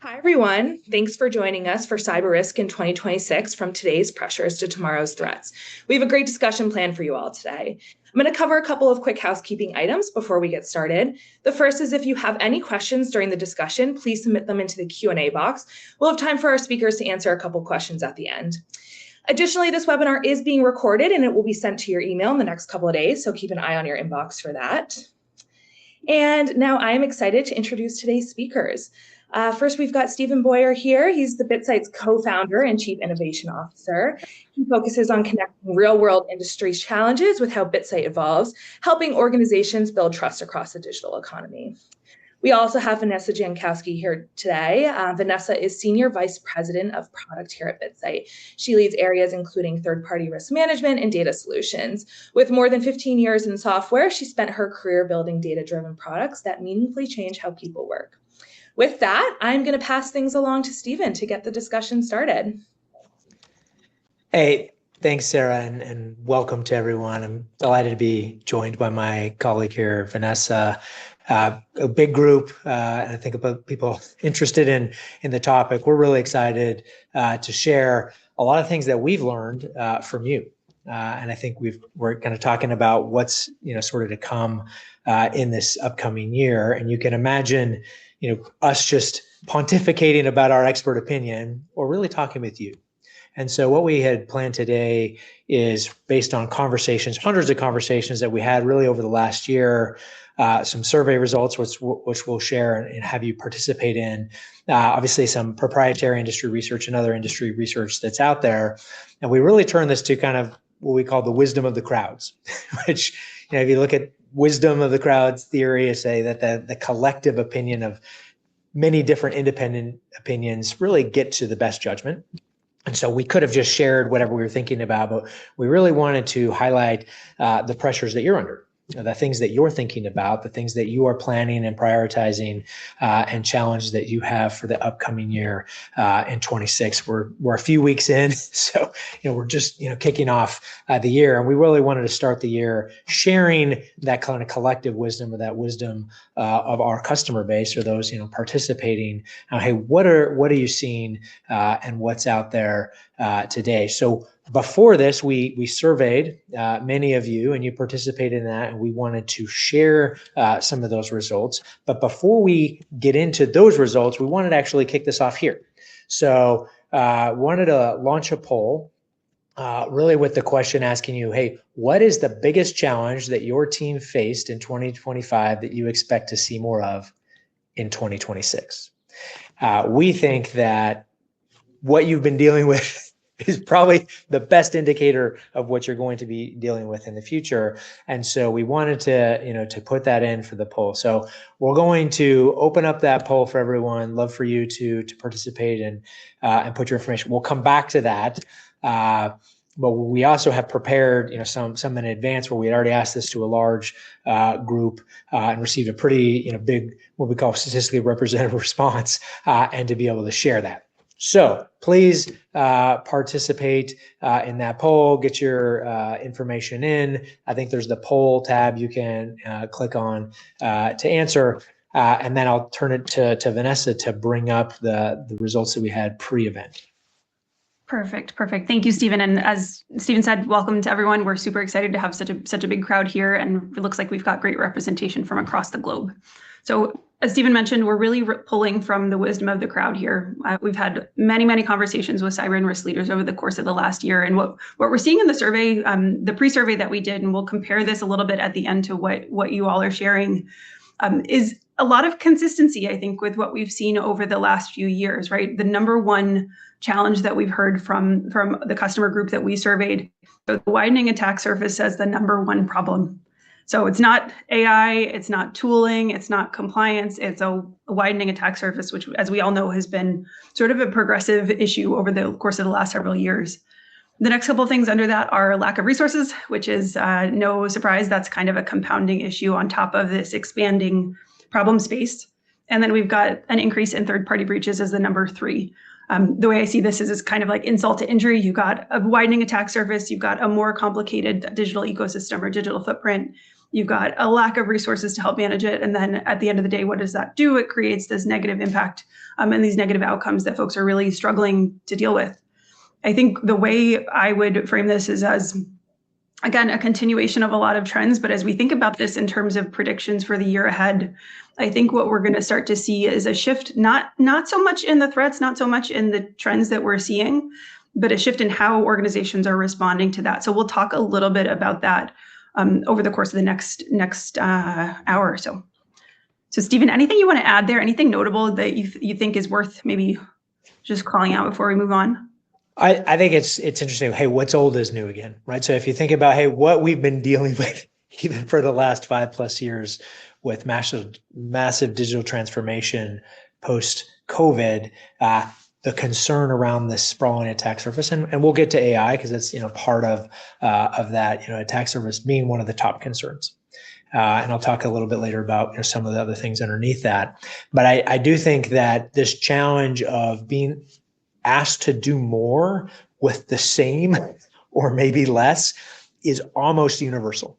Hi, everyone. Thanks for joining us for Cyber Risk in 2026 from today's pressures to tomorrow's threats. We have a great discussion planned for you all today. I'm going to cover a couple of quick housekeeping items before we get started. The first is if you have any questions during the discussion, please submit them into the Q&A box. We'll have time for our speakers to answer a couple questions at the end. Additionally, this webinar is being recorded and it will be sent to your email in the next couple of days, so keep an eye on your inbox for that. And now I am excited to introduce today's speakers. First, we've got Stephen Boyer here. He's the Bitsight's co-founder and chief innovation officer. He focuses on connecting real-world industry challenges with how Bitsight evolves, helping organizations build trust across the digital economy. We also have Vanessa Jankowski here today. Vanessa is Senior Vice President of Product here at Bitsight. She leads areas including third-party risk management and data solutions. With more than 15 years in software, she spent her career building data-driven products that meaningfully change how people work. With that, I'm going to pass things along to Stephen to get the discussion started. Hey, thanks, Sarah, and welcome to everyone. I'm delighted to be joined by my colleague here, Vanessa. A big group, and I think about people interested in the topic. We're really excited to share a lot of things that we've learned from you. And I think we're kind of talking about what's sort of to come in this upcoming year. And you can imagine us just pontificating about our expert opinion or really talking with you. And so what we had planned today is based on conversations, hundreds of conversations that we had really over the last year, some survey results, which we'll share and have you participate in, obviously some proprietary industry research and other industry research that's out there. And we really turn this to kind of what we call the wisdom of the crowds, which, if you look at wisdom of the crowds theory, say that the collective opinion of many different independent opinions really get to the best judgment. And so we could have just shared whatever we were thinking about, but we really wanted to highlight the pressures that you're under, the things that you're thinking about, the things that you are planning and prioritizing, and challenges that you have for the upcoming year in 26. We're a few weeks in, so we're just kicking off the year, and we really wanted to start the year sharing that kind of collective wisdom, or that wisdom of our customer base, or those participating. Hey, what are you seeing, and what's out there today? So before this, we surveyed many of you, and you participated in that, and we wanted to share some of those results. But before we get into those results, we wanted to actually kick this off here. So wanted to launch a poll really with the question asking you, hey, what is the biggest challenge that your team faced in 2025 that you expect to see more of in 2026? We think that what you've been dealing with is probably the best indicator of what you're going to be dealing with in the future. And so we wanted to, to put that in for the poll. So we're going to open up that poll for everyone. Love for you to participate and put your information. We'll come back to that. But we also have prepared, some in advance where we had already asked this to a large group and received a pretty, big, what we call statistically representative response, and to be able to share that. So please participate in that poll, get your information in. I think there's the poll tab you can click on to answer, and then I'll turn it to Vanessa to bring up the results that we had pre-event. Perfect. Thank you, Stephen. And as Stephen said, welcome to everyone. We're super excited to have such a big crowd here, and it looks like we've got great representation from across the globe. So as Stephen mentioned, we're really pulling from the wisdom of the crowd here. We've had many conversations with cyber and risk leaders over the course of the last year. And what we're seeing in the survey, the pre-survey that we did, and we'll compare this a little bit at the end to what you all are sharing, is a lot of consistency, I think, with what we've seen over the last few years, right? The number one challenge that we've heard from the customer group that we surveyed, the widening attack surface as the number one problem. So it's not AI, it's not tooling, it's not compliance, it's a widening attack surface, which, as we all know, has been sort of a progressive issue over the course of the last several years. The next couple of things under that are lack of resources, which is no surprise, that's kind of a compounding issue on top of this expanding problem space. And then we've got an increase in third-party breaches as the number three. The way I see this is it's kind of like insult to injury. You've got a widening attack surface, you've got a more complicated digital ecosystem or digital footprint, You've got a lack of resources to help manage it. And then at the end of the day, what does that do? It creates this negative impact and these negative outcomes that folks are really struggling to deal with. I think the way I would frame this is as, again, a continuation of a lot of trends. But as we think about this in terms of predictions for the year ahead, I think what we're going to start to see is a shift, not so much in the threats, not so much in the trends that we're seeing, but a shift in how organizations are responding to that. So we'll talk a little bit about that over the course of the next hour or so. So Stephen, anything you want to add there? Anything notable that you think is worth maybe just calling out before we move on? I think it's interesting. Hey, what's old is new again, right? So if you think about, hey, what we've been dealing with even for the last 5+ years with massive digital transformation post-COVID, the concern around this sprawling attack surface, and we'll get to AI because it's part of that, attack surface being one of the top concerns. And I'll talk a little bit later about some of the other things underneath that. But I do think that this challenge of being asked to do more with the same or maybe less is almost universal.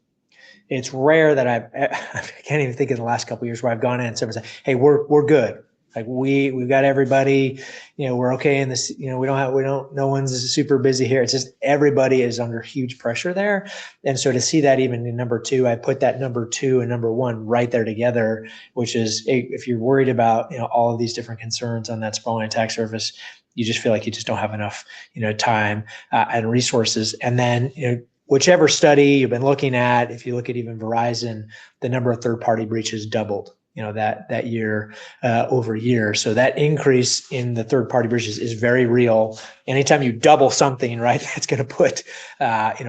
It's rare that I can't even think of the last couple of years where I've gone in and someone said, "Hey, we're good. Like we've got everybody, we're okay in this, no one's super busy here." It's just everybody is under huge pressure there. And so to see that even in number two, I put that number two and number one right there together, which is if you're worried about, all of these different concerns on that sprawling attack surface, you just feel like you just don't have enough, time and resources. And then, whichever study you've been looking at, if you look at even Verizon, the number of third-party breaches doubled, that year over year. So that increase in the third-party breaches is very real. Anytime you double something, right, that's going to put,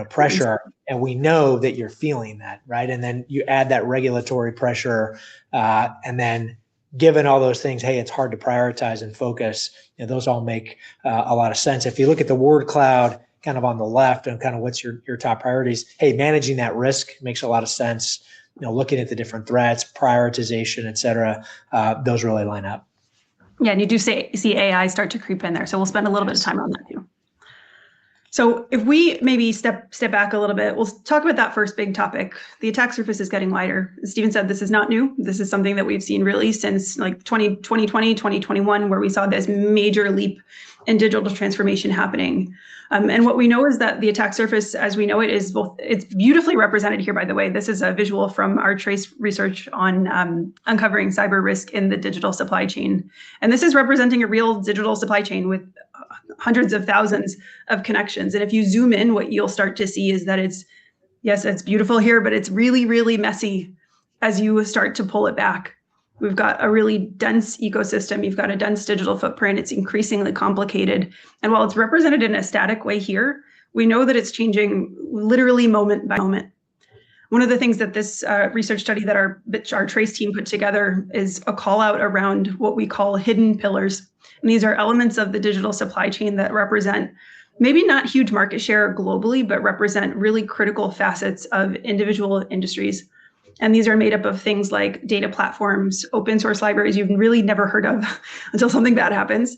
pressure. And we know that you're feeling that, right? And then you add that regulatory pressure, and then given all those things, hey, it's hard to prioritize and focus. Those all make a lot of sense. If you look at the word cloud kind of on the left and kind of what's your top priorities, hey, managing that risk makes a lot of sense. Looking at the different threats, prioritization, et cetera, those really line up. Yeah, and you do see AI start to creep in there. So we'll spend a little bit of time on that too. So if we maybe step back a little bit, we'll talk about that first big topic. The attack surface is getting wider. As Stephen said, this is not new. This is something that we've seen really since like 2020, 2021, where we saw this major leap in digital transformation happening. And what we know is that the attack surface, as we know it, is both, it's beautifully represented here, by the way. This is a visual from our trace research on uncovering cyber risk in the digital supply chain. And this is representing a real digital supply chain with hundreds of thousands of connections. And if you zoom in, what you'll start to see is that it's beautiful here, but it's really, really messy as you start to pull it back. We've got a really dense ecosystem. You've got a dense digital footprint. It's increasingly complicated. And while it's represented in a static way here, we know that it's changing literally moment by moment. One of the things that this research study that our trace team put together is a call out around what we call hidden pillars. And these are elements of the digital supply chain that represent maybe not huge market share globally, but represent really critical facets of individual industries. And these are made up of things like data platforms, open source libraries you've really never heard of until something bad happens.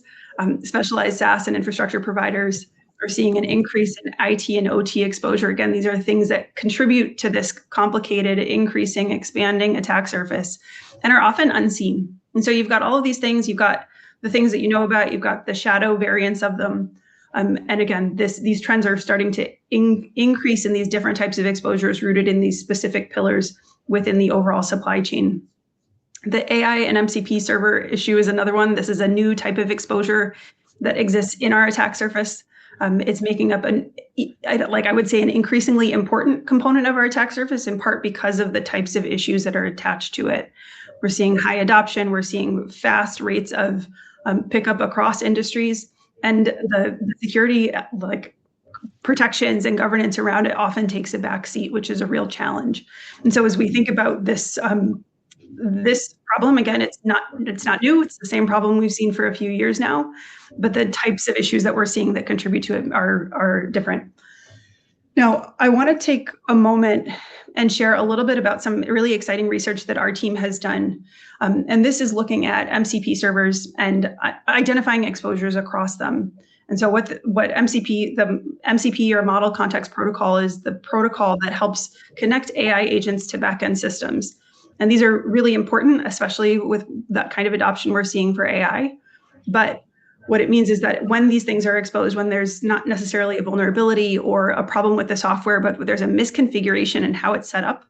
Specialized SaaS and infrastructure providers are seeing an increase in IT and OT exposure. Again, these are things that contribute to this complicated, increasing, expanding attack surface and are often unseen. And so you've got all of these things. You've got the things that you know about. You've got the shadow variants of them. And again, these trends are starting to increase in these different types of exposures rooted in these specific pillars within the overall supply chain. The AI and MCP server issue is another one. This is a new type of exposure that exists in our attack surface. It's making up I would say an increasingly important component of our attack surface, in part because of the types of issues that are attached to it. We're seeing high adoption. We're seeing fast rates of pickup across industries, and the security protections and governance around it often takes a back seat, which is a real challenge. And so as we think about this this problem, again, it's not new. It's the same problem we've seen for a few years now, but the types of issues that we're seeing that contribute to it are different. Now, I want to take a moment and share a little bit about some really exciting research that our team has done. And this is looking at MCP servers and identifying exposures across them. And so what the MCP or Model Context Protocol is the protocol that helps connect AI agents to backend systems. And these are really important, especially with that kind of adoption we're seeing for AI. But what it means is that when these things are exposed, when there's not necessarily a vulnerability or a problem with the software, but there's a misconfiguration in how it's set up,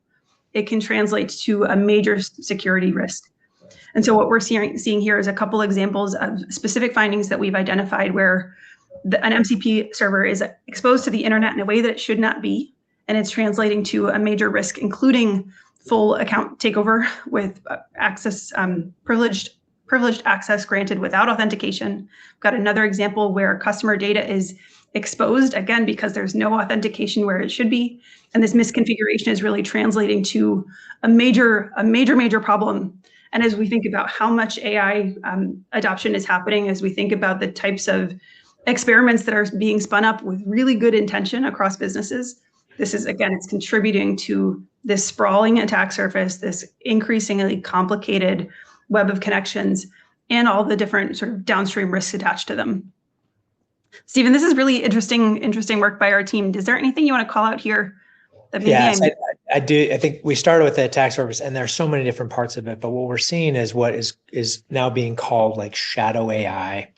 it can translate to a major security risk. And so what we're seeing here is a couple examples of specific findings that we've identified where an MCP server is exposed to the internet in a way that it should not be, and it's translating to a major risk, including full account takeover with access, privileged access granted without authentication. We've got another example where customer data is exposed, again, because there's no authentication where it should be. And this misconfiguration is really translating to a major problem. And as we think about how much AI adoption is happening, as we think about the types of experiments that are being spun up with really good intention across businesses, this is, again, it's contributing to this sprawling attack surface, this increasingly complicated web of connections, and all the different sort of downstream risks attached to them. Stephen, this is really interesting work by our team. Is there anything you want to call out here? That maybe I do. I think we started with the attack surface, and there's so many different parts of it. But what we're seeing is what is now being called like shadow AI,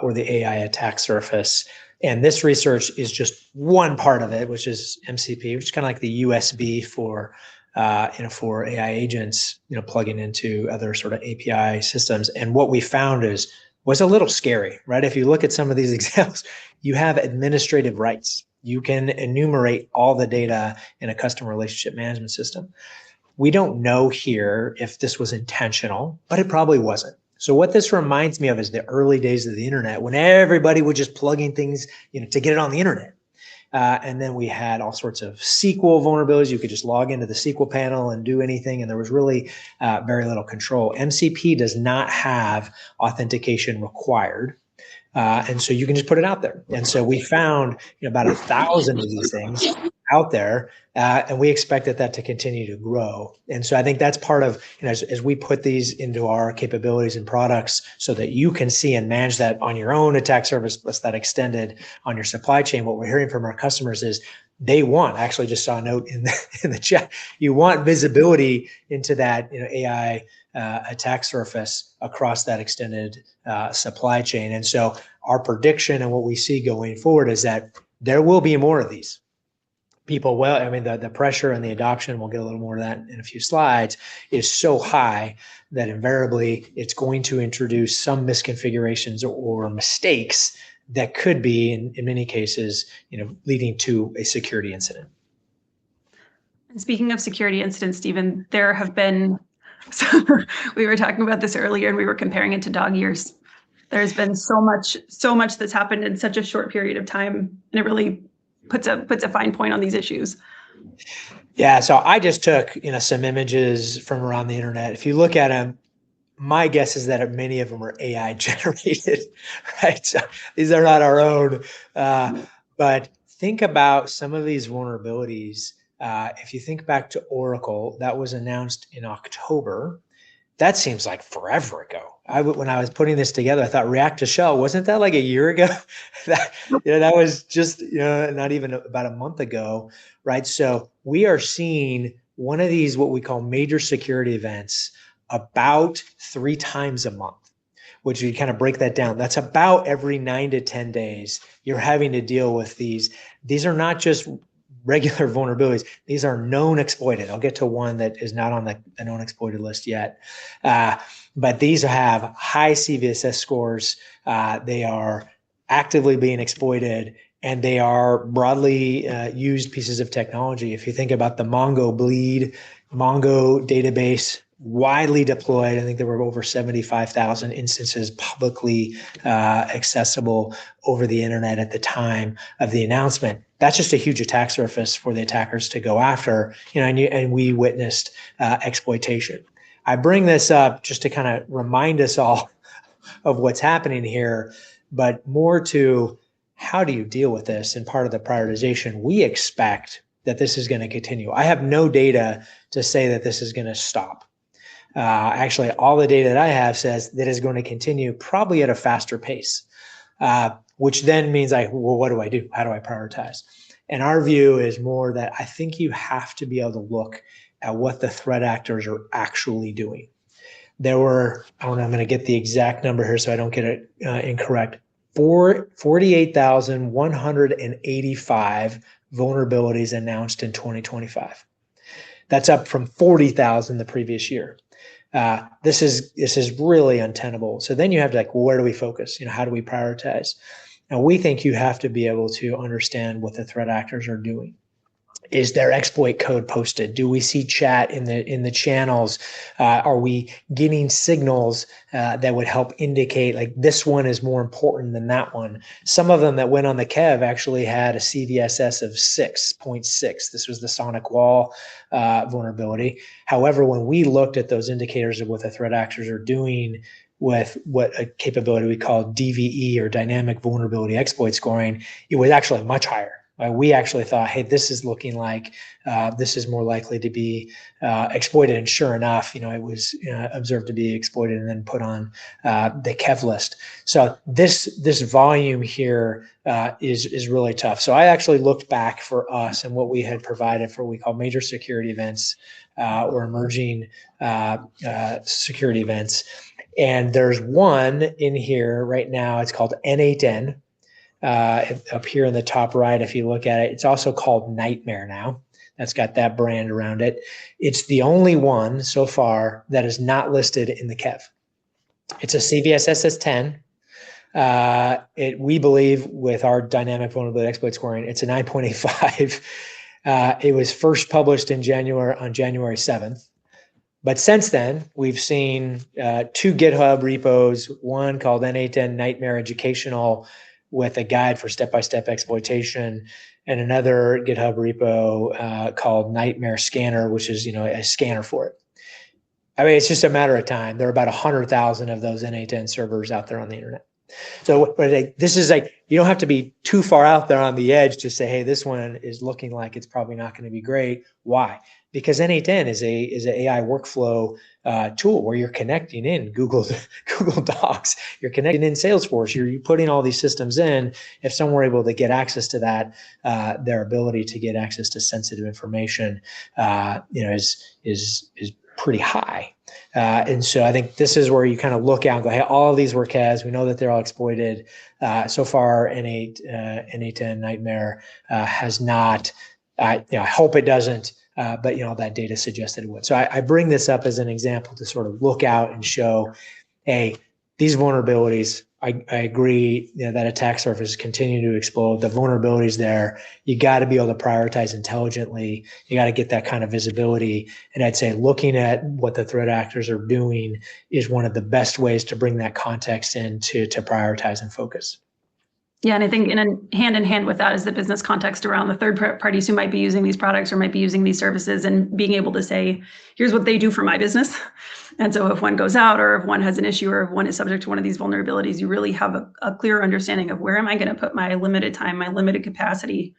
or the AI attack surface. And this research is just one part of it, which is MCP, which is kind of like the USB for for AI agents, plugging into other sort of API systems. And what we found was a little scary, right? If you look at some of these examples, you have administrative rights. You can enumerate all the data in a customer relationship management system. We don't know here if this was intentional, but it probably wasn't. So what this reminds me of is the early days of the internet when everybody was just plugging things, to get it on the internet. And then we had all sorts of SQL vulnerabilities. You could just log into the SQL panel and do anything, and there was really very little control. MCP does not have authentication required. And so you can just put it out there. And so we found about 1,000 of these things out there, and we expected that to continue to grow. And so I think that's part of, as we put these into our capabilities and products so that you can see and manage that on your own attack surface, plus that extended on your supply chain. What we're hearing from our customers is they want, I actually just saw a note in the chat, you want visibility into that AI attack surface across that extended supply chain. And so our prediction and what we see going forward is that there will be more of these. People, the pressure and the adoption, we'll get a little more of that in a few slides, is so high that invariably it's going to introduce some misconfigurations or mistakes that could be, in many cases, leading to a security incident. And speaking of security incidents, Stephen, there have been, so we were talking about this earlier and we were comparing it to dog years. There's been so much that's happened in such a short period of time, and it really puts a fine point on these issues. Yeah, so I just took some images from around the internet. If you look at them, my guess is that many of them are AI generated, right? So these are not our own. But think about some of these vulnerabilities. If you think back to Oracle, that was announced in October. That seems like forever ago. When I was putting this together, I thought reactive shell, wasn't that like a year ago? that was just not even about a month ago, right? So we are seeing one of these, what we call major security events, about 3 times a month, which you kind of break that down. That's about every 9 to 10 days. You're having to deal with these. These are not just regular vulnerabilities. These are known exploited. I'll get to one that is not on the known exploited list yet. But these have high CVSS scores. They are actively being exploited, and they are broadly used pieces of technology. If you think about the Mongo bleed, Mongo database, widely deployed. I think there were over 75,000 instances publicly accessible over the internet at the time of the announcement. That's just a huge attack surface for the attackers to go after, and we witnessed exploitation. I bring this up just to kind of remind us all of what's happening here, but more to how do you deal with this? And part of the prioritization, we expect that this is going to continue. I have no data to say that this is going to stop. Actually, all the data that I have says that is going to continue probably at a faster pace. which then means well, what do I do? How do I prioritize? And our view is more that I think you have to be able to look at what the threat actors are actually doing. There were, I'm going to get the exact number here so I don't get it incorrect, 48,185 vulnerabilities announced in 2025. That's up from 40,000 the previous year. This is really untenable. So then you have to well, where do we focus? How do we prioritize? Now we think you have to be able to understand what the threat actors are doing. Is their exploit code posted? Do we see chat in the channels? Are we getting signals that would help indicate this one is more important than that one? Some of them that went on the KEV actually had a CVSS of 6.6. This was the sonic wall vulnerability. However, when we looked at those indicators of what the threat actors are doing with what a capability we call DVE or dynamic vulnerability exploit scoring, it was actually much higher. We actually thought, hey, this is looking like this is more likely to be exploited. And sure enough, it was observed to be exploited and then put on the KEV list. So this volume here is really tough. So I actually looked back for us and what we had provided for what we call major security events or emerging security events. And there's one in here right now. It's called N8N. Up here in the top right, if you look at it, it's also called Nightmare now. That's got that brand around it. It's the only one so far that is not listed in the KEV. It's a CVSS 10. We believe with our dynamic vulnerability exploit scoring, it's a 9.85. It was first published on January 7th. But since then, we've seen 2 GitHub repos, one called N8N Nightmare Educational, with a guide for step-by-step exploitation, and another GitHub repo called Nightmare Scanner, which is a scanner for it. I mean, it's just a matter of time. There are about 100,000 of those N8N servers out there on the internet. So this is you don't have to be too far out there on the edge to say, hey, this one is looking like it's probably not going to be great. Why? Because N8N is an AI workflow tool where you're connecting in Google Docs, you're connecting in Salesforce, you're putting all these systems in. If someone were able to get access to that, their ability to get access to sensitive information, is pretty high. And so I think this is where you kind of look out and go, hey, all of these were CAS. We know that they're all exploited. So far, N8N Nightmare has not. I hope it doesn't. But that data suggests that it would. So I bring this up as an example to sort of look out and show, hey, these vulnerabilities. I agree that attack surfaces continue to explode. The vulnerabilities there. You got to be able to prioritize intelligently. You got to get that kind of visibility. And I'd say looking at what the threat actors are doing is one of the best ways to bring that context in to prioritize and focus. Yeah, and I think hand in hand with that is the business context around the third parties who might be using these products or might be using these services, and being able to say, here's what they do for my business. And so if one goes out, or if one has an issue, or if one is subject to one of these vulnerabilities, you really have a clear understanding of where am I going to put my limited time, my limited capacity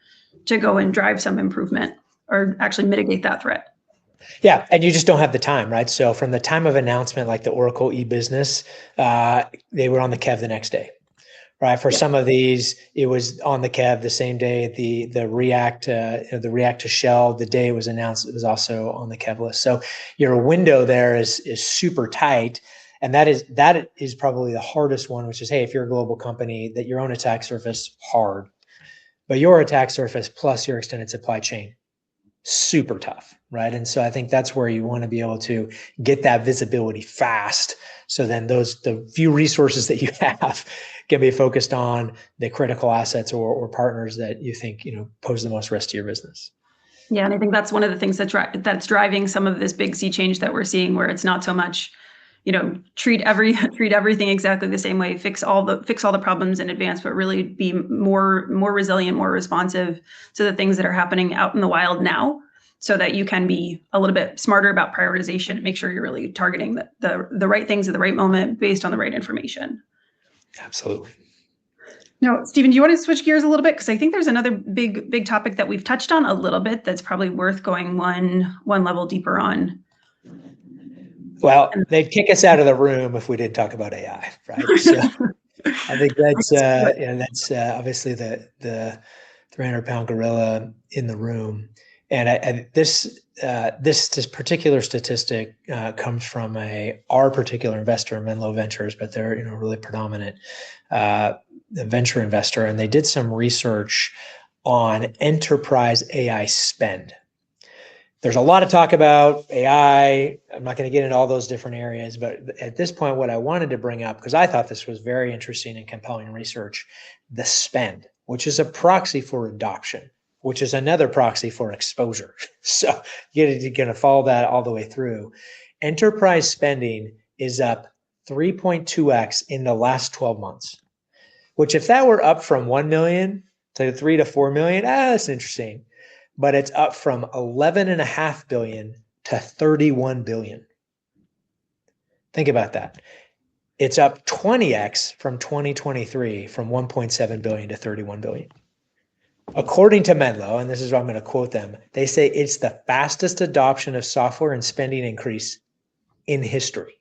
to go and drive some improvement or actually mitigate that threat. Yeah, and you just don't have the time, right? So from the time of announcement, like the Oracle e-business, they were on the KEV the next day. Right. For some of these, it was on the KEV the same day. The React to Shell, the day it was announced, it was also on the KEV list. So your window there is super tight, and that is probably the hardest one. Which is, hey, if you're a global company, that your own attack surface hard, but your attack surface plus your extended supply chain, super tough, right? And so I think that's where you want to be able to get that visibility fast. So then the few resources that you have can be focused on the critical assets or partners that you think pose the most risk to your business. Yeah, and I think that's one of the things that's driving some of this big sea change that we're seeing, where it's not so much, treat everything exactly the same way, fix all the problems in advance, but really be more resilient, more responsive to the things that are happening out in the wild now, so that you can be a little bit smarter about prioritization and make sure you're really targeting the right things at the right moment based on the right information. Absolutely. Now, Stephen, do you want to switch gears a little bit? Because I think there's another big topic that we've touched on a little bit that's probably worth going one level deeper on. Well, they'd kick us out of the room if we didn't talk about AI, right? So I think that's obviously the 300-pound gorilla in the room. And this particular statistic comes from our particular investor, Menlo Ventures, but they're really predominant venture investor, and they did some research on enterprise AI spend. There's a lot of talk about AI. I'm not going to get into all those different areas, but at this point, what I wanted to bring up, because I thought this was very interesting and compelling research, the spend, which is a proxy for adoption, which is another proxy for exposure. So you're going to follow that all the way through. Enterprise spending is up 3.2x in the last 12 months, which if that were up from 1 million to 3 to 4 million, that's interesting. But it's up from 11.5 billion to 31 billion. Think about that. It's up 20x from 2023, from 1.7 billion to 31 billion. According to Menlo, and this is what I'm going to quote them, they say it's the fastest adoption of software and spending increase in history.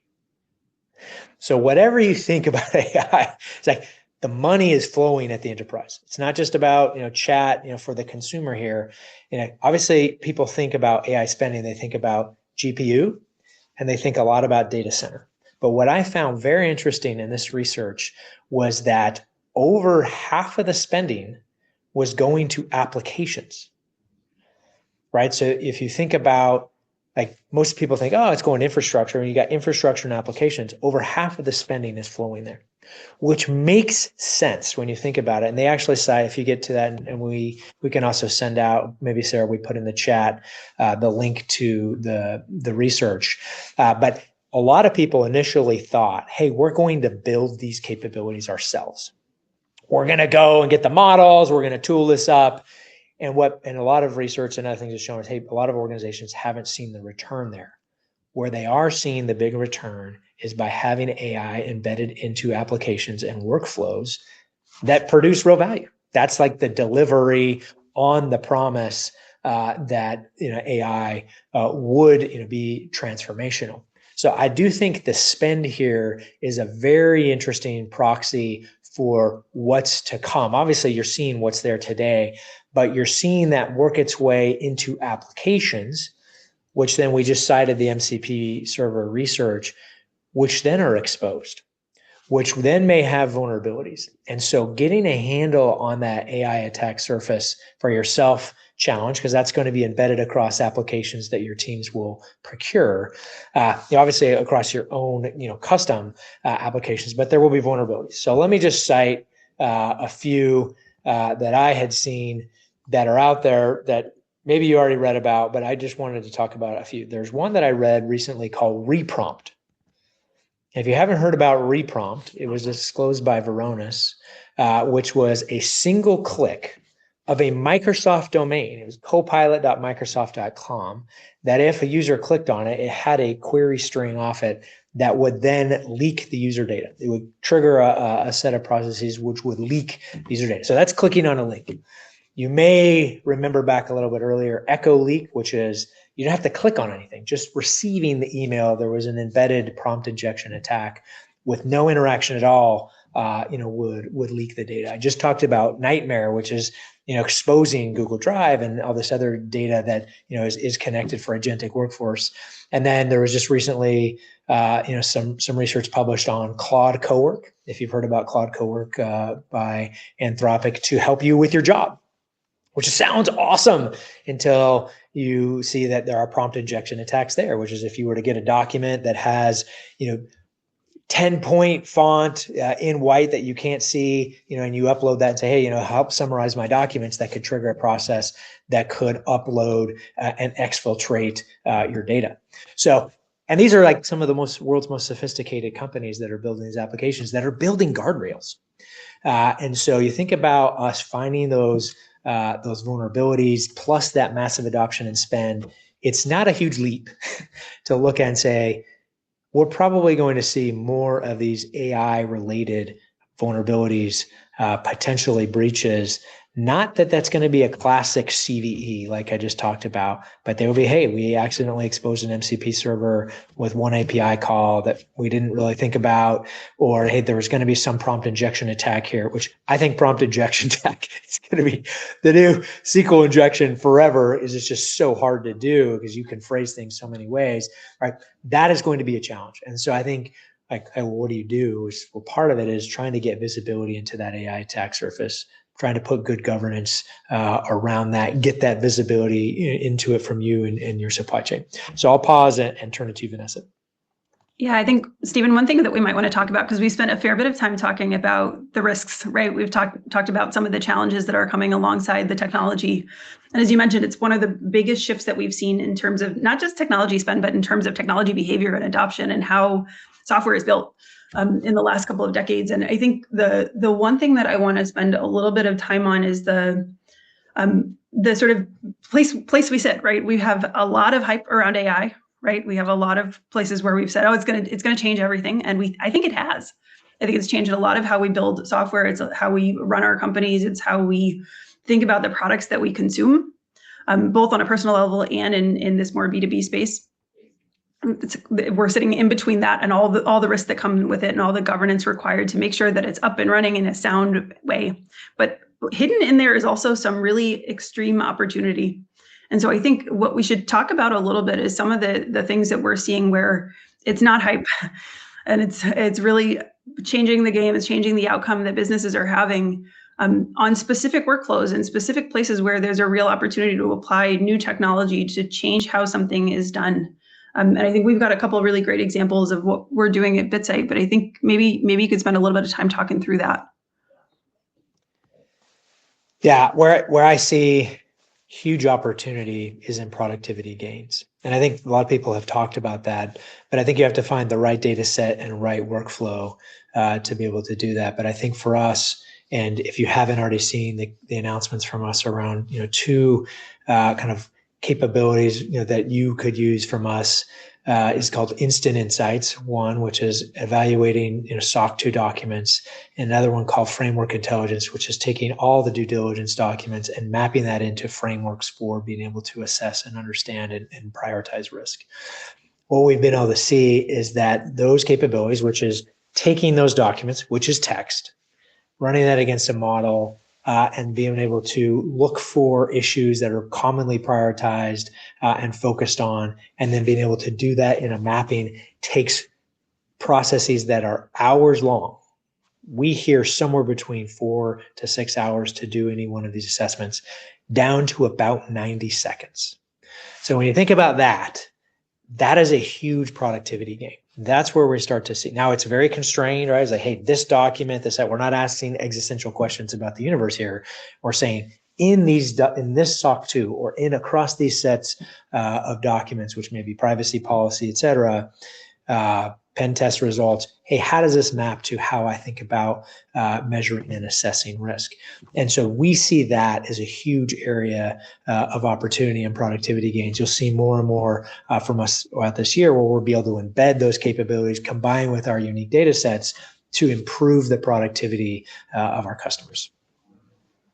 So whatever you think about AI, it's like the money is flowing at the enterprise. It's not just about chat for the consumer here. Obviously people think about AI spending, they think about GPU, and they think a lot about data center. But what I found very interesting in this research was that over half of the spending was going to applications, right? So if you think about, like, most people think, oh, it's going to infrastructure, and you got infrastructure and applications, over half of the spending is flowing there, which makes sense when you think about it. And they actually cite, if you get to that, and we can also send out, maybe Sarah, we put in the chat, the link to the research. But a lot of people initially thought, hey, we're going to build these capabilities ourselves. We're going to go and get the models. We're going to tool this up. And a lot of research and other things have shown is, hey, a lot of organizations haven't seen the return there. Where they are seeing the big return is by having AI embedded into applications and workflows that produce real value. That's like the delivery on the promise that AI would be transformational. So I do think the spend here is a very interesting proxy for what's to come. Obviously, you're seeing what's there today, but you're seeing that work its way into applications, which then we just cited the MCP server research, which then are exposed, which then may have vulnerabilities. And so getting a handle on that AI attack surface for yourself, challenge, because that's going to be embedded across applications that your teams will procure, obviously across your own custom applications, but there will be vulnerabilities. So let me just cite a few that I had seen that are out there that maybe you already read about, but I just wanted to talk about a few. There's one that I read recently called reprompt. If you haven't heard about reprompt, it was disclosed by Varonis, which was a single click of a Microsoft domain. It was copilot.microsoft.com, that if a user clicked on it, it had a query string off it that would then leak the user data. It would trigger a set of processes which would leak user data. So that's clicking on a link. You may remember back a little bit earlier, Echo Leak, which is you don't have to click on anything, just receiving the email. There was an embedded prompt injection attack with no interaction at all, would leak the data. I just talked about Nightmare, which is exposing Google Drive and all this other data that is connected for agentic workforce. And then there was just recently some research published on Claude Cowork. If you've heard about Claude Cowork by Anthropic, to help you with your job, which sounds awesome until you see that there are prompt injection attacks there, which is if you were to get a document that has 10-point font in white that you can't see, and you upload that and say, hey, help summarize my documents, that could trigger a process that could upload and exfiltrate your data. So, and these are like some of the world's most sophisticated companies that are building these applications, that are building guardrails. And so you think about us finding those vulnerabilities plus that massive adoption and spend. It's not a huge leap to look at and say, we're probably going to see more of these AI related vulnerabilities, potentially breaches Not that that's going to be a classic CVE like I just talked about, but they will be, hey, we accidentally exposed an MCP server with one API call that we didn't really think about, or hey, there was going to be some prompt injection attack here, which I think prompt injection attack is going to be the new SQL injection forever. Is it's just so hard to do because you can phrase things so many ways, right? That is going to be a challenge. And so I think what do you do? Well, part of it is trying to get visibility into that AI attack surface, trying to put good governance around that, get that visibility into it from you and your supply chain. So I'll pause and turn it to you, Vanessa. Yeah, I think, Stephen, one thing that we might want to talk about, because we spent a fair bit of time talking about the risks, right? We've talked about some of the challenges that are coming alongside the technology. And as you mentioned, it's one of the biggest shifts that we've seen in terms of not just technology spend, but in terms of technology behavior and adoption and how software is built in the last couple of decades. And I think the one thing that I want to spend a little bit of time on is the sort of place we sit, right? We have a lot of hype around AI, right? We have a lot of places where we've said, oh, it's gonna change everything. And I think it has. I think it's changed a lot of how we build software. It's how we run our companies. It's how we think about the products that we consume, both on a personal level and in this more B2B space. We're sitting in between that and all the risks that come with it and all the governance required to make sure that it's up and running in a sound way. But hidden in there is also some really extreme opportunity. And so I think what we should talk about a little bit is some of the things that we're seeing where it's not hype and it's really changing the game, it's changing the outcome that businesses are having on specific workflows and specific places where there's a real opportunity to apply new technology to change how something is done. And I think we've got a couple of really great examples of what we're doing at Bitsight, but I think maybe you could spend a little bit of time talking through that. Yeah, where I see huge opportunity is in productivity gains. And I think a lot of people have talked about that, but I think you have to find the right data set and right workflow to be able to do that. But I think for us, and if you haven't already seen the announcements from us around, two kind of capabilities, that you could use from us is called Instant Insights. One, which is evaluating, SOC 2 documents, and another one called Framework Intelligence, which is taking all the due diligence documents and mapping that into frameworks for being able to assess and understand and prioritize risk. What we've been able to see is that those capabilities, which is taking those documents, which is text, running that against a model, and being able to look for issues that are commonly prioritized and focused on, and then being able to do that in a mapping takes processes that are hours long. We hear somewhere between 4 to 6 hours to do any one of these assessments, down to about 90 seconds. So when you think about that, that is a huge productivity gain. That's where we start to see. Now it's very constrained, right? It's like, hey, this document, we're not asking existential questions about the universe here. We're saying in this SOC 2 or in across these sets of documents, which may be privacy policy, et cetera, pen test results, hey, how does this map to how I think about measuring and assessing risk? And so we see that as a huge area of opportunity and productivity gains. You'll see more and more from us throughout this year where we'll be able to embed those capabilities, combine with our unique data sets to improve the productivity of our customers.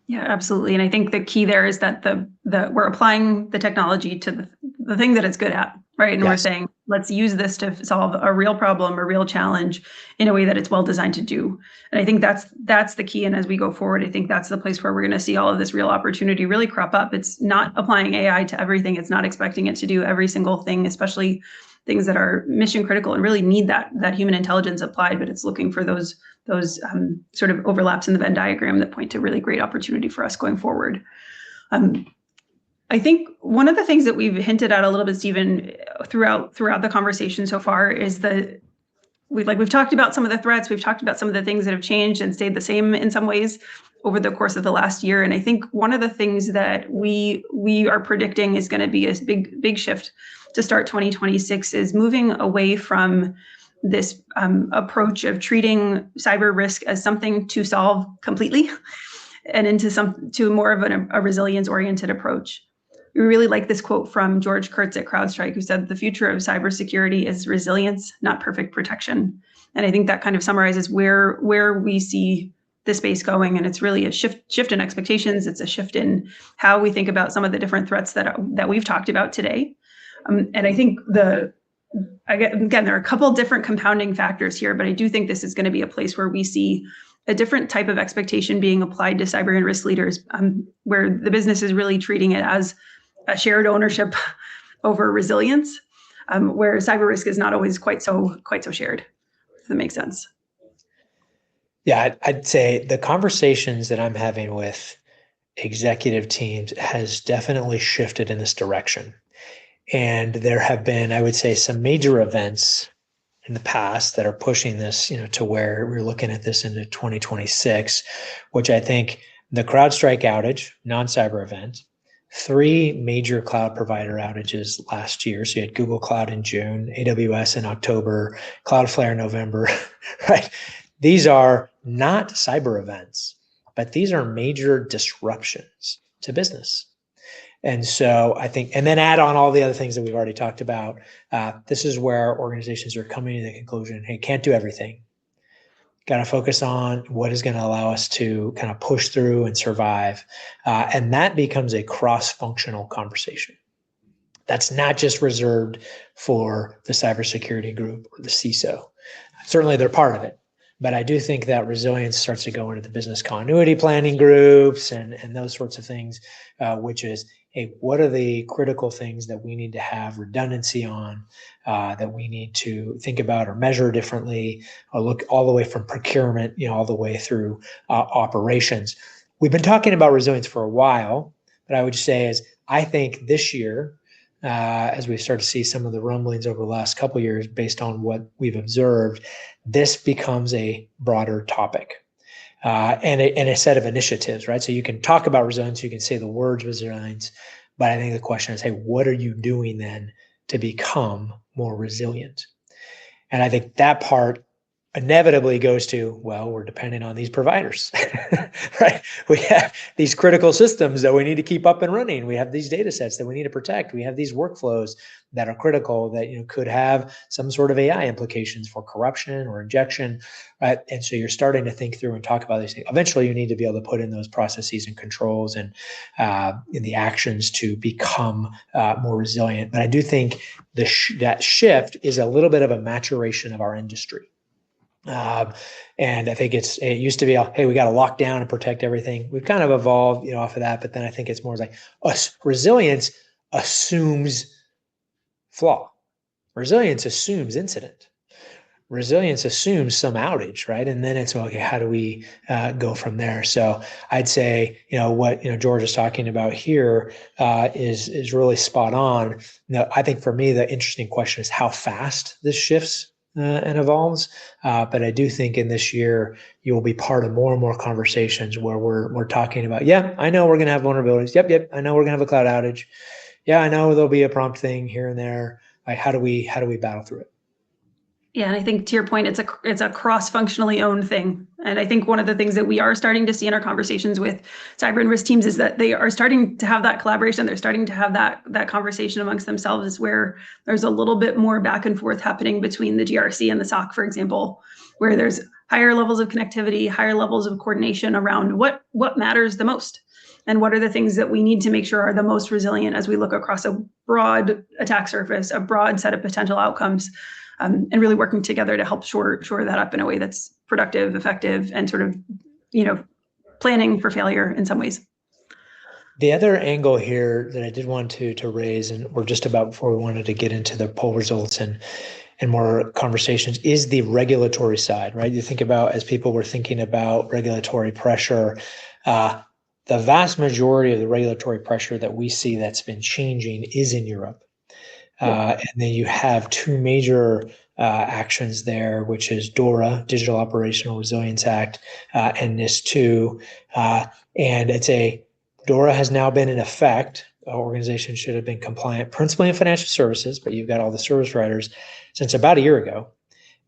Yeah, absolutely. And I think the key there is that we're applying the technology to the thing that it's good at, right? And yes, we're saying, let's use this to solve a real problem, a real challenge in a way that it's well designed to do. And I think that's the key. And as we go forward, I think that's the place where we're going to see all of this real opportunity really crop up. It's not applying AI to everything. It's not expecting it to do every single thing, especially things that are mission critical and really need that human intelligence applied, but it's looking for those sort of overlaps in the Venn diagram that point to really great opportunity for us going forward. I think one of the things that we've hinted at a little bit, Stephen, throughout the conversation so far is we've talked about some of the threats, we've talked about some of the things that have changed and stayed the same in some ways over the course of the last year. And I think one of the things that we are predicting is going to be a big shift to start 2026 is moving away from this approach of treating cyber risk as something to solve completely and into more of a resilience-oriented approach. We really like this quote from George Kurtz at CrowdStrike, who said, "The future of cybersecurity is resilience, not perfect protection." And I think that kind of summarizes where we see the space going, and it's really a shift in expectations. It's a shift in how we think about some of the different threats that we've talked about today. And I think again, there are a couple different compounding factors here, but I do think this is going to be a place where we see a different type of expectation being applied to cyber and risk leaders, where the business is really treating it as a shared ownership over resilience, where cyber risk is not always quite so shared. If that makes sense. Yeah, I'd say the conversations that I'm having with executive teams has definitely shifted in this direction. And there have been, I would say, some major events in the past that are pushing this, to where we're looking at this into 2026, which I think the CrowdStrike outage, non-cyber event, 3 major cloud provider outages last year. So you had Google Cloud in June, AWS in October, Cloudflare in November, right? These are not cyber events, but these are major disruptions to business. And so I think, and then add on all the other things that we've already talked about. This is where organizations are coming to the conclusion, hey, can't do everything. Got to focus on what is going to allow us to kind of push through and survive. And that becomes a cross-functional conversation. That's not just reserved for the cybersecurity group or the CISO. Certainly they're part of it. But I do think that resilience starts to go into the business continuity planning groups and those sorts of things, which is, hey, what are the critical things that we need to have redundancy on, that we need to think about or measure differently, or look all the way from procurement, all the way through operations. We've been talking about resilience for a while, but I would say is I think this year, as we start to see some of the rumblings over the last couple of years based on what we've observed, this becomes a broader topic and a set of initiatives, right? So you can talk about resilience, you can say the words resilience, but I think the question is, hey, what are you doing then to become more resilient? And I think that part inevitably goes to, well, we're dependent on these providers, right? We have these critical systems that we need to keep up and running. We have these data sets that we need to protect. We have these workflows that are critical that could have some sort of AI implications for corruption or injection, right? And so you're starting to think through and talk about these things. Eventually, you need to be able to put in those processes and controls and in the actions to become more resilient. But I do think that shift is a little bit of a maturation of our industry. And I think it used to be, hey, we got to lock down and protect everything. We've kind of evolved, off of that. But then I think it's more like resilience assumes flaw. Resilience assumes incident. Resilience assumes some outage, right? And then it's, okay, how do we go from there? So I'd say, what George is talking about here is really spot on. I think for me, the interesting question is how fast this shifts and evolves. But I do think in this year, you will be part of more and more conversations where we're talking about, yeah, I know we're going to have vulnerabilities. Yep. I know we're going to have a cloud outage. Yeah, I know there'll be a prompt thing here and there. Like, how do we battle through it? Yeah, and I think to your point, it's a cross-functionally owned thing. And I think one of the things that we are starting to see in our conversations with cyber and risk teams is that they are starting to have that collaboration. They're starting to have that conversation amongst themselves, where there's a little bit more back and forth happening between the GRC and the SOC, for example, where there's higher levels of connectivity, higher levels of coordination around what matters the most. And what are the things that we need to make sure are the most resilient as we look across a broad attack surface, a broad set of potential outcomes. And really working together to help shore that up in a way that's productive, effective, and sort of, planning for failure in some ways. The other angle here that I did want to raise, and we're just about before we wanted to get into the poll results and more conversations, is the regulatory side, right? You think about, as people were thinking about regulatory pressure, the vast majority of the regulatory pressure that we see that's been changing is in Europe. And then you have 2 major actions there, which is DORA, Digital Operational Resilience Act, and NIS2. And DORA has now been in effect. Organizations should have been compliant, principally in financial services, but you've got all the service providers since about a year ago.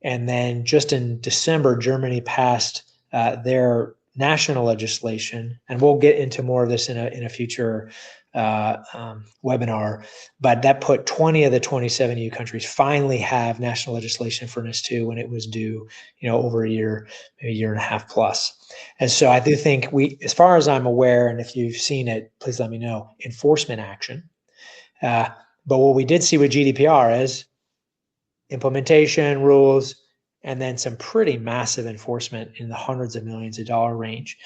And then just in December, Germany passed their national legislation, and we'll get into more of this in a future webinar, but that put 20 of the 27 EU countries finally have national legislation for NIS2 when it was due, over a year, maybe a year and a half plus. And so I do think as far as I'm aware, and if you've seen it, please let me know, enforcement action. But what we did see with GDPR is implementation rules, and then some pretty massive enforcement in the hundreds of millions of dollar range.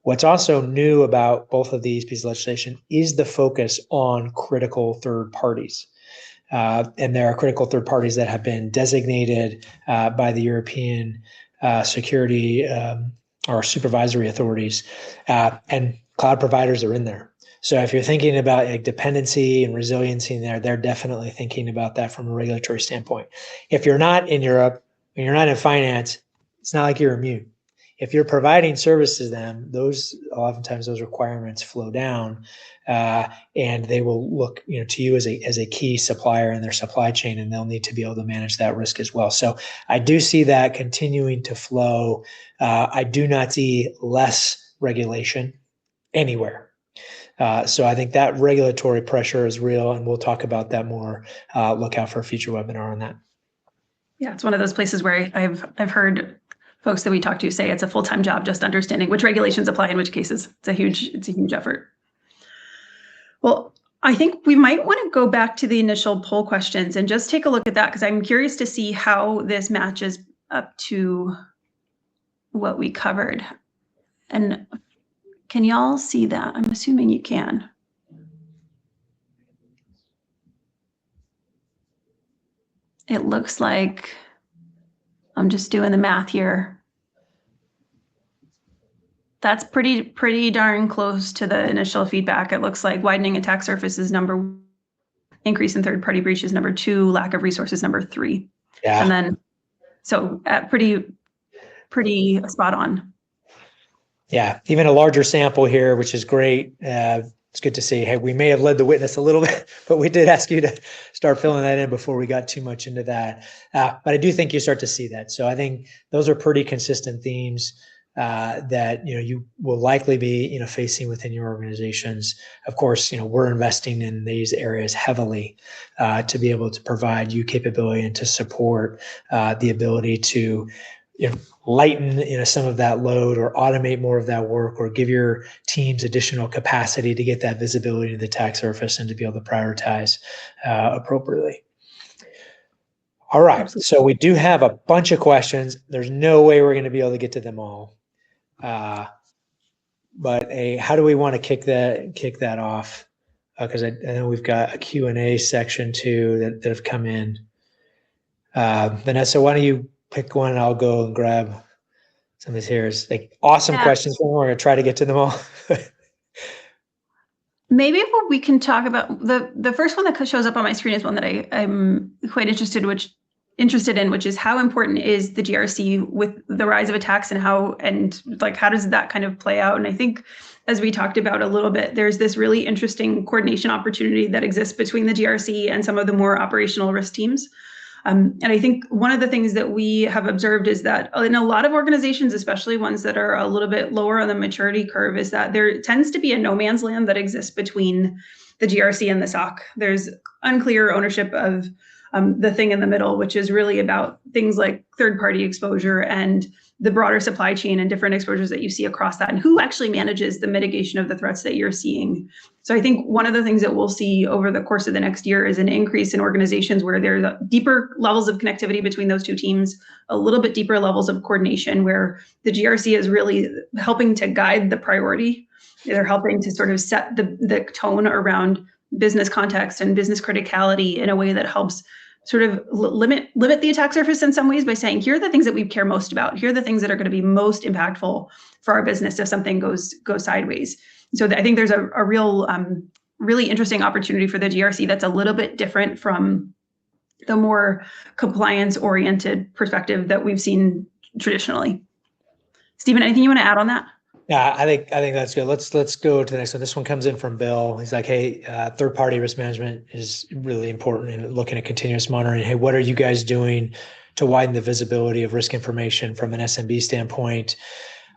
What's also new about both of these pieces of legislation is the focus on critical third parties. And there are critical third parties that have been designated by the European security or supervisory authorities, and cloud providers are in there. So if you're thinking about dependency and resiliency in there, they're definitely thinking about that from a regulatory standpoint. If you're not in Europe and you're not in finance, it's not like you're immune. If you're providing services to them, oftentimes those requirements flow down, and they will look to you as a key supplier in their supply chain, and they'll need to be able to manage that risk as well. So I do see that continuing to flow. I do not see less regulation anywhere. So I think that regulatory pressure is real, and we'll talk about that more. Look out for a future webinar on that. Yeah, it's one of those places where I've heard folks that we talk to say it's a full-time job just understanding which regulations apply in which cases. It's a huge effort. Well, I think we might want to go back to the initial poll questions and just take a look at that, because I'm curious to see how this matches up to what we covered. And can y'all see that? I'm assuming you can. It looks like, I'm just doing the math here. That's pretty darn close to the initial feedback. It looks like widening attack surface is number 1, increase in third-party breaches number 2, lack of resources number 3. Yeah. And then, so pretty spot on. Yeah, even a larger sample here, which is great. It's good to see. Hey, we may have led the witness a little bit, but we did ask you to start filling that in before we got too much into that. But I do think you start to see that. So I think those are pretty consistent themes that you will likely be facing within your organizations. Of course, we're investing in these areas heavily to be able to provide you capability and to support the ability to lighten some of that load, or automate more of that work, or give your teams additional capacity to get that visibility to the attack surface and to be able to prioritize appropriately. All right, absolutely. So we do have a bunch of questions. There's no way we're going to be able to get to them all. But how do we want to kick that off? Because I know we've got a Q&A section too that have come in. Vanessa, why don't you pick one and I'll go and grab some of these here. It's awesome questions. We're going to try to get to them all. Maybe what we can talk about, the first one that shows up on my screen is one that I'm quite interested in, which is how important is the GRC with the rise of attacks, and how does that kind of play out? And I think, as we talked about a little bit, there's this really interesting coordination opportunity that exists between the GRC and some of the more operational risk teams. And I think one of the things that we have observed is that in a lot of organizations, especially ones that are a little bit lower on the maturity curve, is that there tends to be a no man's land that exists between the GRC and the SOC. There's unclear ownership of the thing in the middle, which is really about things like third-party exposure and the broader supply chain and different exposures that you see across that, and who actually manages the mitigation of the threats that you're seeing. So I think one of the things that we'll see over the course of the next year is an increase in organizations where there's deeper levels of connectivity between those two teams, a little bit deeper levels of coordination, where the GRC is really helping to guide the priority. They're helping to sort of set the tone around business context and business criticality in a way that helps sort of limit the attack surface in some ways by saying, here are the things that we care most about. Here are the things that are going to be most impactful for our business if something goes sideways. So I think there's a real, really interesting opportunity for the GRC that's a little bit different from the more compliance-oriented perspective that we've seen traditionally. Stephen, anything you want to add on that? Yeah, I think that's good. Let's go to the next one. This one comes in from Bill. He's like, hey, third-party risk management is really important in looking at continuous monitoring. Hey, what are you guys doing to widen the visibility of risk information from an SMB standpoint?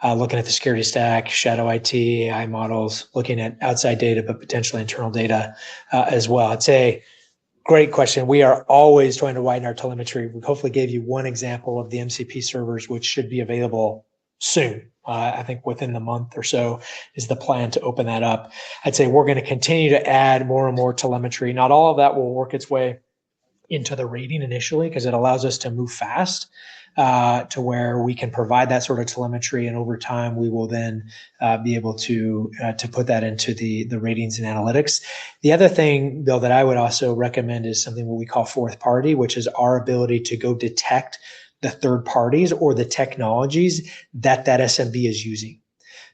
looking at the security stack, shadow IT, AI models, looking at outside data, but potentially internal data as well. I'd say great question. We are always trying to widen our telemetry. We hopefully gave you one example of the MCP servers, which should be available soon. I think within the month or so is the plan to open that up. I'd say we're going to continue to add more and more telemetry. Not all of that will work its way into the rating initially because it allows us to move fast to where we can provide that sort of telemetry, and over time we will then be able to put that into the ratings and analytics. The other thing, Bill, that I would also recommend is something what we call fourth party, which is our ability to go detect the third parties or the technologies that SMB is using.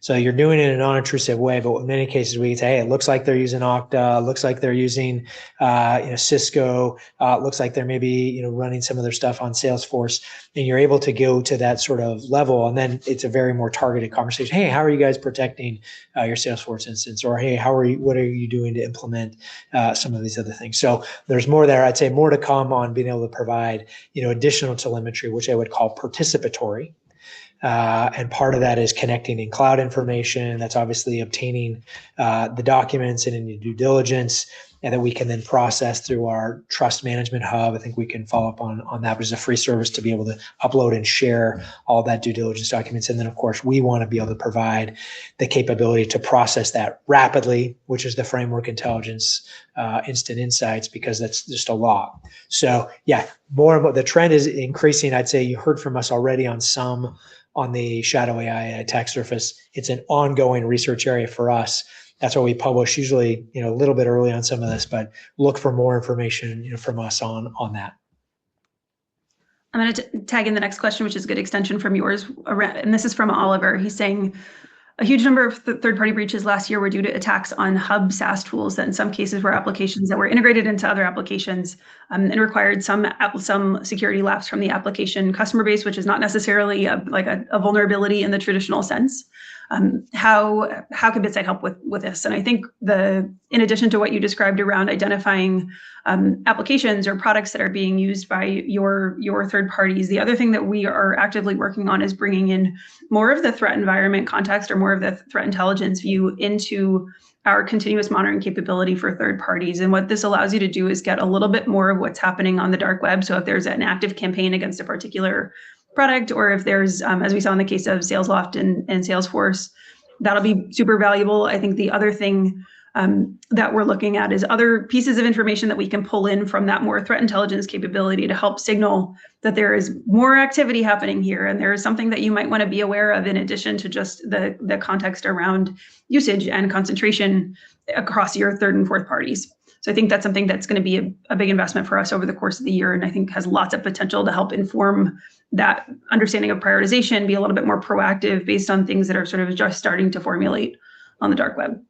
So you're doing it in a non-intrusive way, but in many cases we can say, hey, it looks like they're using Okta, looks like they're using Cisco, looks like they're maybe running some of their stuff on Salesforce, and you're able to go to that sort of level, and then it's a very more targeted conversation. Hey, how are you guys protecting your Salesforce instance? Or hey, what are you doing to implement some of these other things? So there's more there. I'd say more to come on being able to provide additional telemetry, which I would call participatory. And part of that is connecting in cloud information. That's obviously obtaining the documents and any due diligence, and that we can then process through our trust management hub. I think we can follow up on that, which is a free service to be able to upload and share all that due diligence documents. And then, of course, we want to be able to provide the capability to process that rapidly, which is the framework intelligence, instant insights, because that's just a lot. So yeah, more about the trend is increasing. I'd say you heard from us already on the shadow AI attack surface. It's an ongoing research area for us. That's why we publish usually, a little bit early on some of this, but look for more information, from us on that. I'm going to tag in the next question, which is a good extension from yours. And this is from Oliver. He's saying, a huge number of third-party breaches last year were due to attacks on hub SaaS tools that in some cases were applications that were integrated into other applications and required some security lapse from the application customer base, which is not necessarily a vulnerability in the traditional sense. How can Bitsight help with this? And I think in addition to what you described around identifying applications or products that are being used by your third parties, the other thing that we are actively working on is bringing in more of the threat environment context or more of the threat intelligence view into our continuous monitoring capability for third parties. And what this allows you to do is get a little bit more of what's happening on the dark web. So if there's an active campaign against a particular product, or if there's, as we saw in the case of Salesloft and Salesforce, that'll be super valuable. I think the other thing that we're looking at is other pieces of information that we can pull in from that more threat intelligence capability to help signal that there is more activity happening here, and there is something that you might want to be aware of in addition to just the context around usage and concentration across your third and fourth parties. So I think that's something that's going to be a big investment for us over the course of the year, and I think has lots of potential to help inform that understanding of prioritization, be a little bit more proactive based on things that are sort of just starting to formulate on the dark web.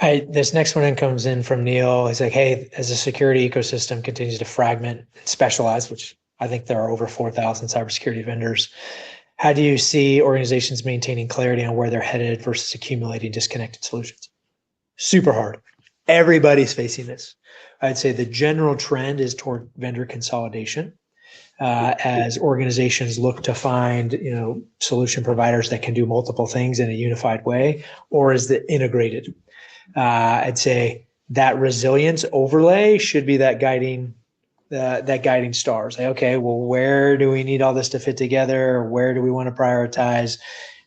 This next one comes in from Neil. He's like, hey, as the security ecosystem continues to fragment and specialize, which I think there are over 4,000 cybersecurity vendors, how do you see organizations maintaining clarity on where they're headed versus accumulating disconnected solutions? Super hard. Everybody's facing this. I'd say the general trend is toward vendor consolidation as organizations look to find, solution providers that can do multiple things in a unified way, or is it integrated? I'd say that resilience overlay should be that guiding star. Say, okay, well, where do we need all this to fit together? Where do we want to prioritize?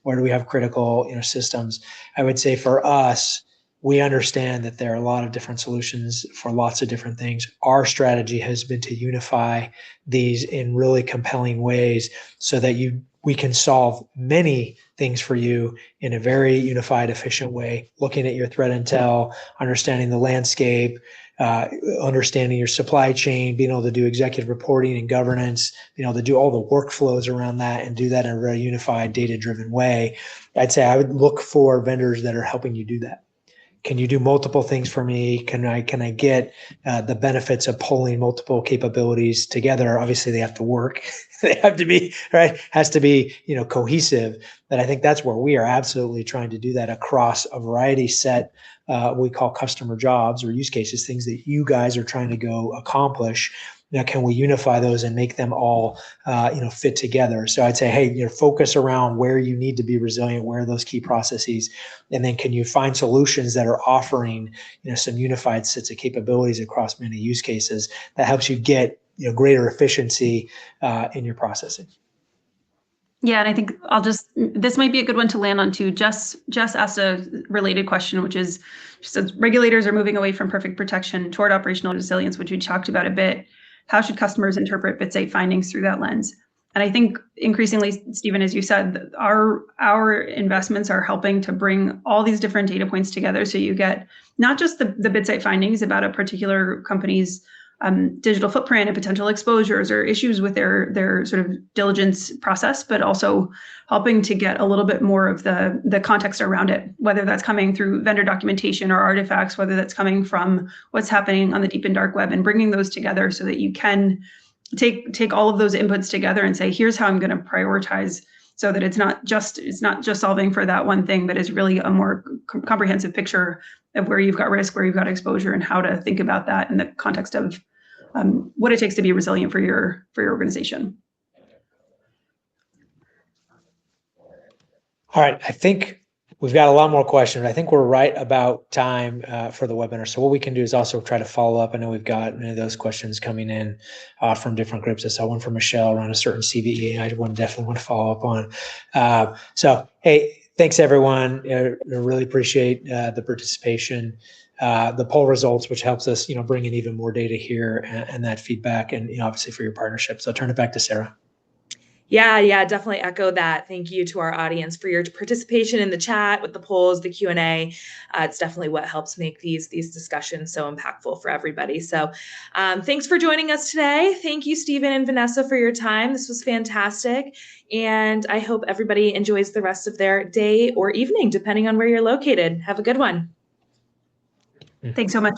Where do we have critical, systems? I would say for us, we understand that there are a lot of different solutions for lots of different things. Our strategy has been to unify these in really compelling ways so that we can solve many things for you in a very unified, efficient way, looking at your threat intel, understanding the landscape, understanding your supply chain, being able to do executive reporting and governance, being able to do all the workflows around that and do that in a very unified, data-driven way. I'd say I would look for vendors that are helping you do that. Can you do multiple things for me? Can I get the benefits of pulling multiple capabilities together? Obviously, they have to work. They have to be, right? Has to be, cohesive. But I think that's where we are absolutely trying to do that across a variety set, we call customer jobs or use cases, things that you guys are trying to go accomplish. Now, can we unify those and make them all, fit together? So I'd say, hey, focus around where you need to be resilient, where are those key processes, and then can you find solutions that are offering, some unified sets of capabilities across many use cases that helps you get, greater efficiency in your processing. Yeah, and I think this might be a good one to land on too. Jess asked a related question, which is, she says, regulators are moving away from perfect protection toward operational resilience, which we talked about a bit. How should customers interpret Bitsight findings through that lens? And I think increasingly, Stephen, as you said, our investments are helping to bring all these different data points together. So you get not just the Bitsight findings about a particular company's digital footprint and potential exposures or issues with their sort of diligence process, but also helping to get a little bit more of the context around it, whether that's coming through vendor documentation or artifacts, whether that's coming from what's happening on the deep and dark web, and bringing those together so that you can take all of those inputs together and say, here's how I'm going to prioritize, so that it's not just solving for that one thing, but is really a more comprehensive picture of where you've got risk, where you've got exposure, and how to think about that in the context of what it takes to be resilient for your organization. All right, I think we've got a lot more questions. I think we're right about time for the webinar. So what we can do is also try to follow up. I know we've got many of those questions coming in from different groups. I saw one from Michelle around a certain CVE. I definitely want to follow up on. So, hey, thanks everyone. I really appreciate the participation. The poll results, which helps us, bring in even more data here and that feedback, and obviously for your partnership. So I'll turn it back to Sarah. Yeah, definitely echo that. Thank you to our audience for your participation in the chat with the polls, the Q&A. It's definitely what helps make these discussions so impactful for everybody. So thanks for joining us today. Thank you, Stephen and Vanessa, for your time. This was fantastic. And I hope everybody enjoys the rest of their day or evening, depending on where you're located. Have a good one. Thanks so much.